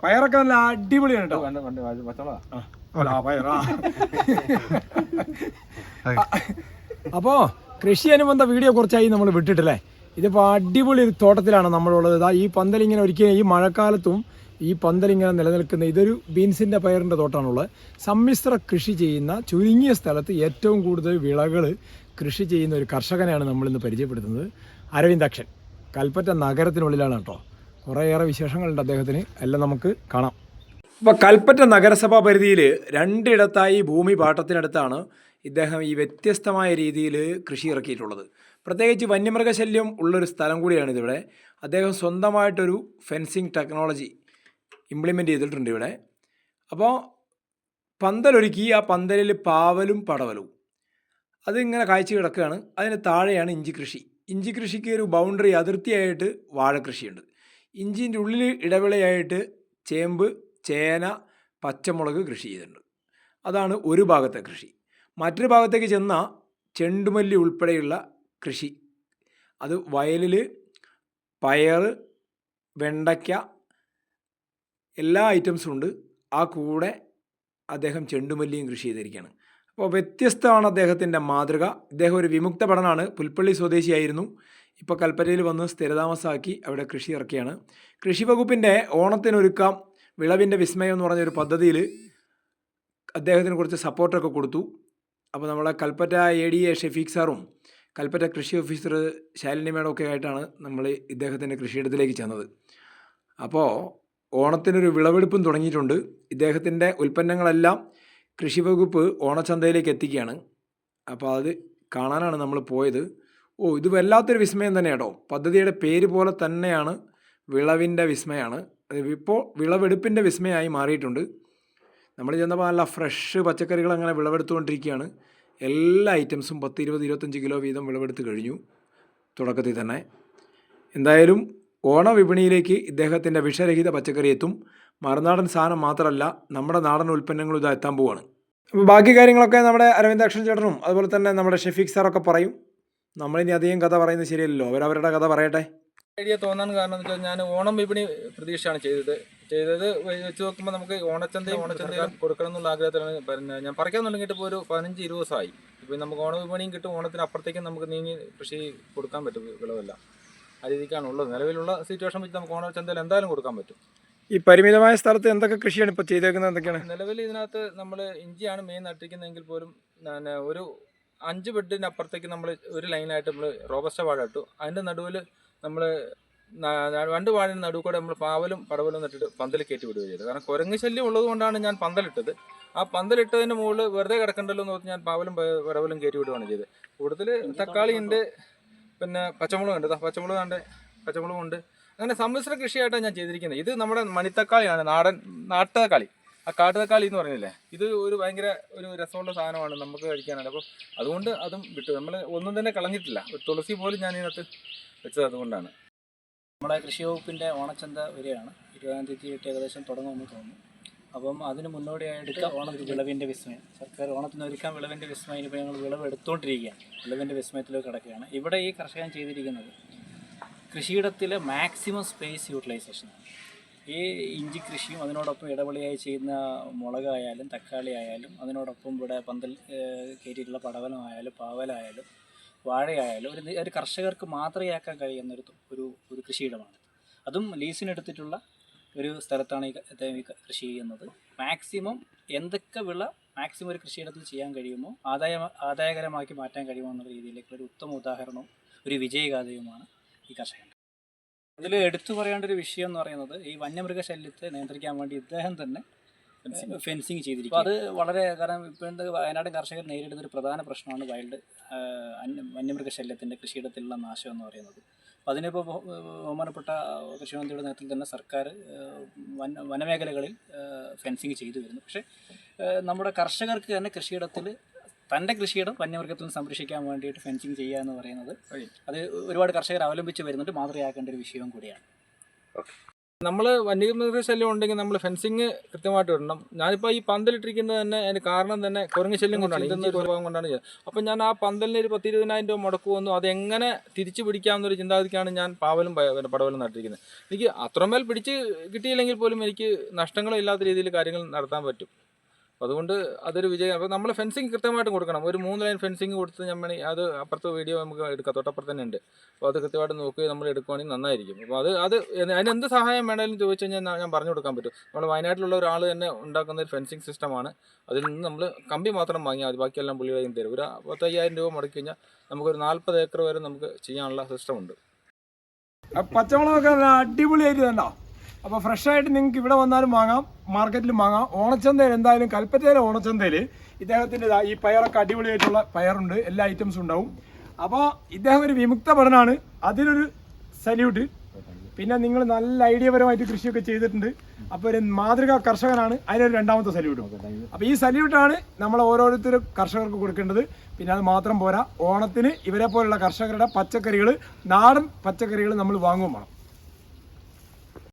പയറൊക്കെ നല്ല അടിപൊളിയാണ് കേട്ടോ. അപ്പോ കൃഷി അനുബന്ധ വീഡിയോ കുറച്ചായി നമ്മൾ വിട്ടിട്ടല്ലേ. ഇതിപ്പോൾ അടിപൊളി ഒരു തോട്ടത്തിലാണ് നമ്മളുള്ളത്. ഇതാ ഈ പന്തലിങ്ങനെ ഒരിക്കലും ഈ മഴക്കാലത്തും ഈ പന്തലിങ്ങനെ നിലനിൽക്കുന്ന ഇതൊരു ബീൻസിൻ്റെ പയറിൻ്റെ തോട്ടമാണുള്ളത്. സമ്മിശ്ര കൃഷി ചെയ്യുന്ന ചുരുങ്ങിയ സ്ഥലത്ത് ഏറ്റവും കൂടുതൽ വിളകൾ കൃഷി ചെയ്യുന്ന ഒരു കർഷകനെയാണ് നമ്മളിന്ന് പരിചയപ്പെടുത്തുന്നത്. അരവിന്ദാക്ഷൻ കൽപ്പറ്റ നഗരത്തിനുള്ളിലാണ് കേട്ടോ. കുറേയേറെ വിശേഷങ്ങളുണ്ട് അദ്ദേഹത്തിന്, എല്ലാം നമുക്ക് കാണാം. ഇപ്പോൾ കൽപ്പറ്റ നഗരസഭാ പരിധിയിൽ രണ്ടിടത്തായി ഭൂമി പാട്ടത്തിനടുത്താണ് ഇദ്ദേഹം ഈ വ്യത്യസ്തമായ രീതിയിൽ കൃഷി ഇറക്കിയിട്ടുള്ളത്. പ്രത്യേകിച്ച് വന്യമൃഗശല്യം ഉള്ളൊരു സ്ഥലം കൂടിയാണ് ഇതിവിടെ. അദ്ദേഹം സ്വന്തമായിട്ടൊരു ഫെൻസിങ് ടെക്നോളജി ഇംപ്ലിമെൻ്റ് ചെയ്തിട്ടുണ്ട് ഇവിടെ. അപ്പോൾ പന്തലൊരുക്കി ആ പന്തലിൽ പാവലും പടവലും അതിങ്ങനെ കാഴ്ച കിടക്കുകയാണ്. അതിന് താഴെയാണ് ഇഞ്ചി കൃഷി. ഇഞ്ചി കൃഷിക്ക് ഒരു ബൗണ്ടറി അതിർത്തിയായിട്ട് വാഴക്കൃഷിയുണ്ട്. ഇഞ്ചിൻ്റെ ഉള്ളിൽ ഇടവിളയായിട്ട് ചേമ്പ്, ചേന, പച്ചമുളക് കൃഷി ചെയ്തിട്ടുണ്ട്. അതാണ് ഒരു ഭാഗത്തെ കൃഷി. മറ്റൊരു ഭാഗത്തേക്ക് ചെന്നാൽ ചെണ്ടുമല്ലി ഉൾപ്പെടെയുള്ള കൃഷി. അത് വയലിൽ പയർ, വെണ്ടയ്ക്ക എല്ലാ ഐറ്റംസും ഉണ്ട്. ആ കൂടെ അദ്ദേഹം ചെണ്ടുമല്ലിയും കൃഷി ചെയ്തിരിക്കുകയാണ്. അപ്പോൾ വ്യത്യസ്തമാണ് അദ്ദേഹത്തിൻ്റെ മാതൃക. ഇദ്ദേഹം ഒരു വിമുക്ത ഭടനാണ്. പുൽപ്പള്ളി സ്വദേശിയായിരുന്നു. ഇപ്പോൾ കൽപ്പറ്റയിൽ വന്ന് സ്ഥിരതാമസമാക്കി അവിടെ കൃഷി ഇറക്കിയാണ്. കൃഷി വകുപ്പിൻ്റെ ഓണത്തിനൊരുക്കാം വിളവിൻ്റെ വിസ്മയം എന്ന് പറഞ്ഞൊരു പദ്ധതിയിൽ അദ്ദേഹത്തിന് കുറച്ച് സപ്പോർട്ടൊക്കെ കൊടുത്തു. അപ്പോൾ നമ്മളെ കൽപ്പറ്റ ADA ഷെഫീഖ് സാറും കൽപ്പറ്റ കൃഷി ഓഫീസർ ശാലിനി മേഡം ഒക്കെ ആയിട്ടാണ് നമ്മൾ ഇദ്ദേഹത്തിൻ്റെ കൃഷിയിടത്തിലേക്ക് ചെന്നത്. അപ്പോൾ ഓണത്തിനൊരു വിളവെടുപ്പും തുടങ്ങിയിട്ടുണ്ട്. ഇദ്ദേഹത്തിൻ്റെ ഉൽപ്പന്നങ്ങളെല്ലാം കൃഷി വകുപ്പ് ഓണച്ചന്തയിലേക്ക് എത്തിക്കുകയാണ്. അപ്പോൾ അത് കാണാനാണ് നമ്മൾ പോയത്. ഇത് വല്ലാത്തൊരു വിസ്മയം തന്നെ കേട്ടോ. പദ്ധതിയുടെ പേര് പോലെ തന്നെയാണ്, വിളവിൻ്റെ വിസ്മയമാണ്. ഇപ്പോൾ വിളവെടുപ്പിൻ്റെ വിസ്മയമായി മാറിയിട്ടുണ്ട്. നമ്മൾ ചെന്നപ്പോൾ നല്ല ഫ്രഷ് പച്ചക്കറികൾ അങ്ങനെ വിളവെടുത്തുകൊണ്ടിരിക്കുകയാണ്. എല്ലാ ഐറ്റംസും 10, 20, 25 കിലോ വീതം വിളവെടുത്ത് കഴിഞ്ഞു തുടക്കത്തിൽ തന്നെ. എന്തായാലും ഓണവിപണിയിലേക്ക് ഇദ്ദേഹത്തിൻ്റെ വിഷരഹിത പച്ചക്കറി എത്തും. മറുനാടൻ സാധനം മാത്രമല്ല, നമ്മുടെ നാടൻ ഉൽപ്പന്നങ്ങളും ഇതാ എത്താൻ പോവുകയാണ്. അപ്പോൾ ബാക്കി കാര്യങ്ങളൊക്കെ നമ്മുടെ അരവിന്ദാക്ഷൻ ചേട്ടനും അതുപോലെ തന്നെ നമ്മുടെ ഷെഫീഖ് സാറൊക്കെ പറയും. നമ്മളിനി അധികം കഥ പറയുന്നത് ശരിയല്ലല്ലോ, അവരവരുടെ കഥ പറയട്ടെ. ഐഡിയ തോന്നാൻ കാരണം എന്ന് വെച്ചാൽ ഞാൻ ഓണം വിപണി പ്രതീക്ഷയാണ് ചെയ്തത് വെച്ച് നോക്കുമ്പോൾ നമുക്ക് ഓണച്ചന്തയും കൊടുക്കണം എന്നുള്ള ആഗ്രഹത്തിലാണ്. പിന്നെ ഞാൻ പറിക്കാൻ തുടങ്ങിയിട്ട് ഇപ്പോൾ ഒരു 15-20 ദിവസമായി. ഇപ്പോൾ നമുക്ക് ഓണ വിപണിയും കിട്ടും, ഓണത്തിന് അപ്പുറത്തേക്കും നമുക്ക് നീങ്ങി കൃഷി കൊടുക്കാൻ പറ്റും. വിളവല്ല ആ രീതിക്കാണ് ഉള്ളത്. നിലവിലുള്ള സിറ്റുവേഷൻ വെച്ച് നമുക്ക് ഓണച്ചന്തയിൽ എന്തായാലും കൊടുക്കാൻ പറ്റും. ഈ പരിമിതമായ സ്ഥലത്ത് എന്തൊക്കെ കൃഷിയാണ് ഇപ്പോൾ ചെയ്തേക്കുന്നത്? എന്തൊക്കെയാണ് നിലവിൽ ഇതിനകത്ത് നമ്മൾ ഇഞ്ചിയാണ് മെയിൻ നട്ടിരിക്കുന്നതെങ്കിൽ പോലും ഒരു 5 ബെഡിനപ്പുറത്തേക്ക് നമ്മൾ ഒരു ലൈനായിട്ട് നമ്മൾ റോബസ്റ്റ വാഴ ഇട്ടു. അതിൻ്റെ നടുവിൽ നമ്മൾ 2 വാഴയുടെ നടുവ് കൂടെ നമ്മൾ പാവലും പടവലും നട്ടിട്ട് പന്തൽ കയറ്റി വിടുകയും ചെയ്തത്. കാരണം കുരങ്ങ് ശല്യം ഉള്ളത് കൊണ്ടാണ് ഞാൻ പന്തലിട്ടത്. ആ പന്തലിട്ടതിന് മുകളിൽ വെറുതെ കിടക്കണ്ടല്ലോ എന്ന് പറഞ്ഞ് ഞാൻ പാവലും പടവലും കയറ്റി വിടുകയാണ് ചെയ്തത്. കൂടുതൽ തക്കാളി ഉണ്ട്, പിന്നെ പച്ചമുളകുണ്ട്. പച്ചമുളകുണ്ട്. അങ്ങനെ സമ്മിശ്ര കൃഷിയായിട്ടാണ് ഞാൻ ചെയ്തിരിക്കുന്നത്. ഇത് നമ്മുടെ മണിത്തക്കാളിയാണ്, നാട്ടുതക്കാളി. ആ കാട്ടുതക്കാളി എന്ന് പറയുന്നില്ലേ, ഇത് ഒരു ഭയങ്കര ഒരു രസമുള്ള സാധനമാണ് നമുക്ക് കഴിക്കാനാണ്. അപ്പോൾ അതുകൊണ്ട് അതും വിട്ടു. നമ്മൾ ഒന്നും തന്നെ കളഞ്ഞിട്ടില്ല. ഒരു തുളസി പോലും ഞാൻ ഇതിനകത്ത് വെച്ചത് അതുകൊണ്ടാണ്. നമ്മുടെ കൃഷി വകുപ്പിൻ്റെ ഓണച്ചന്ത വരികയാണ്. 20-ാം തീയതി ഏകദേശം തുടങ്ങുമെന്ന് തോന്നുന്നു. അപ്പം അതിന് മുന്നോടിയായിട്ട് ഓണത്തിന് വിളവിൻ്റെ വിസ്മയം, സർക്കാർ ഓണത്തിന് ഒരുക്കാൻ വിളവിൻ്റെ വിസ്മയം. ഇപ്പോൾ ഞങ്ങൾ വിളവ് എടുത്തുകൊണ്ടിരിക്കുകയാണ്. വിളവിൻ്റെ വിസ്മയത്തിലേക്ക് കിടക്കുകയാണ്. ഇവിടെ ഈ കർഷകൻ ചെയ്തിരിക്കുന്നത് കൃഷിയിടത്തിലെ മാക്സിമം സ്പേസ് യൂട്ടിലൈസേഷനാണ്. ഈ ഇഞ്ചി കൃഷിയും അതിനോടൊപ്പം ഇടവിളയായി ചെയ്യുന്ന മുളകായാലും തക്കാളി ആയാലും, അതിനോടൊപ്പം ഇവിടെ പന്തൽ കയറ്റിയിട്ടുള്ള പടവലമായാലും പാവലായാലും വാഴയായാലും ഒരു കർഷകർക്ക് മാതൃകയാക്കാൻ കഴിയുന്ന ഒരു കൃഷിയിടമാണ്. അതും ലീസിനെടുത്തിട്ടുള്ള ഒരു സ്ഥലത്താണ് ഈ കൃഷി ചെയ്യുന്നത്. മാക്സിമം എന്തൊക്കെ വിള മാക്സിമം ഒരു കൃഷിയിടത്തിൽ ചെയ്യാൻ കഴിയുമോ, ആദായകരമാക്കി മാറ്റാൻ കഴിയുമോ എന്നുള്ള രീതിയിലേക്കുള്ള ഒരു ഉത്തമ ഉദാഹരണവും ഒരു വിജയഗാഥയുമാണ് ഈ കർഷകൻ. അതിൽ എടുത്തു പറയേണ്ട ഒരു വിഷയം എന്ന് പറയുന്നത്, ഈ വന്യമൃഗശല്യത്തെ നിയന്ത്രിക്കാൻ വേണ്ടി ഇദ്ദേഹം തന്നെ ഫെൻസിങ് ചെയ്തിരിക്കും. അത് വളരെ, കാരണം ഇപ്പോഴത്തെ വയനാട് കർഷകർ നേരിടുന്ന ഒരു പ്രധാന പ്രശ്നമാണ് വന്യമൃഗശല്യത്തിൻ്റെ കൃഷിയിടത്തിലുള്ള നാശം എന്ന് പറയുന്നത്. അപ്പോൾ അതിനിപ്പോൾ ബഹുമാനപ്പെട്ട കൃഷിമന്ത്രിയുടെ നേതൃത്വത്തിൽ തന്നെ സർക്കാർ വനമേഖലകളിൽ ഫെൻസിങ് ചെയ്തു വരുന്നു. പക്ഷേ നമ്മുടെ കർഷകർക്ക് തന്നെ കൃഷിയിടത്തിൽ തൻ്റെ കൃഷിയിടം വന്യമൃഗത്തിൽ നിന്ന് സംരക്ഷിക്കാൻ വേണ്ടിയിട്ട് ഫെൻസിങ് ചെയ്യുക എന്ന് പറയുന്നത് അത് ഒരുപാട് കർഷകർ അവലംബിച്ച് വരുന്നുണ്ട്. മാതൃകയാക്കേണ്ട ഒരു വിഷയവും കൂടിയാണ്. നമ്മൾ വന്യമൃഗ ശല്യം ഉണ്ടെങ്കിൽ നമ്മൾ ഫെൻസിങ് കൃത്യമായിട്ട് ഇടണം. ഞാനിപ്പോൾ ഈ പന്തലിട്ടിരിക്കുന്നത് തന്നെ അതിന് കാരണം തന്നെ കുരങ്ങ് ശല്യം കൊണ്ടാണ്, ഇതൊന്നും സ്വഭാവം കൊണ്ടാണ് ചെയ്യുന്നത്. അപ്പം ഞാൻ ആ പന്തലിന് ഒരു 10-20,000 രൂപ മുടക്ക് വന്നു, അതെങ്ങനെ തിരിച്ചു പിടിക്കാമെന്നൊരു ചിന്താഗതിക്കാണ് ഞാൻ പാവലും പടവലും നട്ടിരിക്കുന്നത്. എനിക്ക് അത്രമേൽ പിടിച്ച് കിട്ടിയില്ലെങ്കിൽ പോലും എനിക്ക് നഷ്ടങ്ങളും ഇല്ലാത്ത രീതിയിൽ കാര്യങ്ങൾ നടത്താൻ പറ്റും. അതുകൊണ്ട് അതൊരു വിജയം. അപ്പോൾ നമ്മൾ ഫെൻസിങ് കൃത്യമായിട്ട് കൊടുക്കണം. ഒരു 3 ലൈൻ ഫെൻസിങ് കൊടുത്ത് നമ്മൾ അത് അപ്പുറത്തെ വീഡിയോ നമുക്ക് എടുക്കാം, തൊട്ടപ്പുറത്ത് തന്നെ ഉണ്ട്. അപ്പോൾ അത് കൃത്യമായിട്ട് നോക്കി നമ്മൾ എടുക്കുവാണെങ്കിൽ നന്നായിരിക്കും. അപ്പോൾ അത് അതിന് എന്ത് സഹായം വേണമെങ്കിലും ചോദിച്ചു കഴിഞ്ഞാൽ ഞാൻ പറഞ്ഞു കൊടുക്കാൻ പറ്റും. നമ്മൾ വയനാട്ടിലുള്ള ഒരാൾ തന്നെ ഉണ്ടാക്കുന്ന ഒരു ഫെൻസിങ് സിസ്റ്റമാണ്. അതിൽ നിന്ന് നമ്മൾ കമ്പി മാത്രം വാങ്ങിയാൽ മതി, ബാക്കിയെല്ലാം പുള്ളി കയ്യിൽ തരും. ഒരു 10,000 രൂപ മുടക്കി കഴിഞ്ഞാൽ നമുക്കൊരു 40 ഏക്കർ വരെ നമുക്ക് ചെയ്യാനുള്ള സിസ്റ്റമുണ്ട്. പച്ചമുളകൊക്കെ അടിപൊളിയായിട്ട് തന്നെ. അപ്പോൾ ഫ്രഷായിട്ട് നിങ്ങൾക്ക് ഇവിടെ വന്നാലും വാങ്ങാം, മാർക്കറ്റിലും വാങ്ങാം. ഓണച്ചന്തയിൽ എന്തായാലും കൽപ്പറ്റയിലെ ഓണച്ചന്തയിൽ ഇദ്ദേഹത്തിൻ്റെ ഈ പയറൊക്കെ അടിപൊളിയായിട്ടുള്ള പയറുണ്ട്, എല്ലാ ഐറ്റംസും ഉണ്ടാവും. അപ്പോൾ ഇദ്ദേഹം ഒരു വിമുക്ത ഭടനാണ്, അതിനൊരു സല്യൂട്ട്. പിന്നെ നിങ്ങൾ നല്ല ഐഡിയപരമായിട്ട് കൃഷിയൊക്കെ ചെയ്തിട്ടുണ്ട്. അപ്പോൾ ഒരു മാതൃകാ കർഷകനാണ്, അതിനൊരു 2ാമത്തെ സല്യൂട്ടും. അപ്പോൾ ഈ സല്യൂട്ടാണ് നമ്മൾ ഓരോരുത്തരും കർഷകർക്ക് കൊടുക്കേണ്ടത്. പിന്നെ അത് മാത്രം പോരാ, ഓണത്തിന് ഇവരെ പോലുള്ള കർഷകരുടെ പച്ചക്കറികൾ, നാടൻ പച്ചക്കറികൾ നമ്മൾ വാങ്ങുകയും വേണം.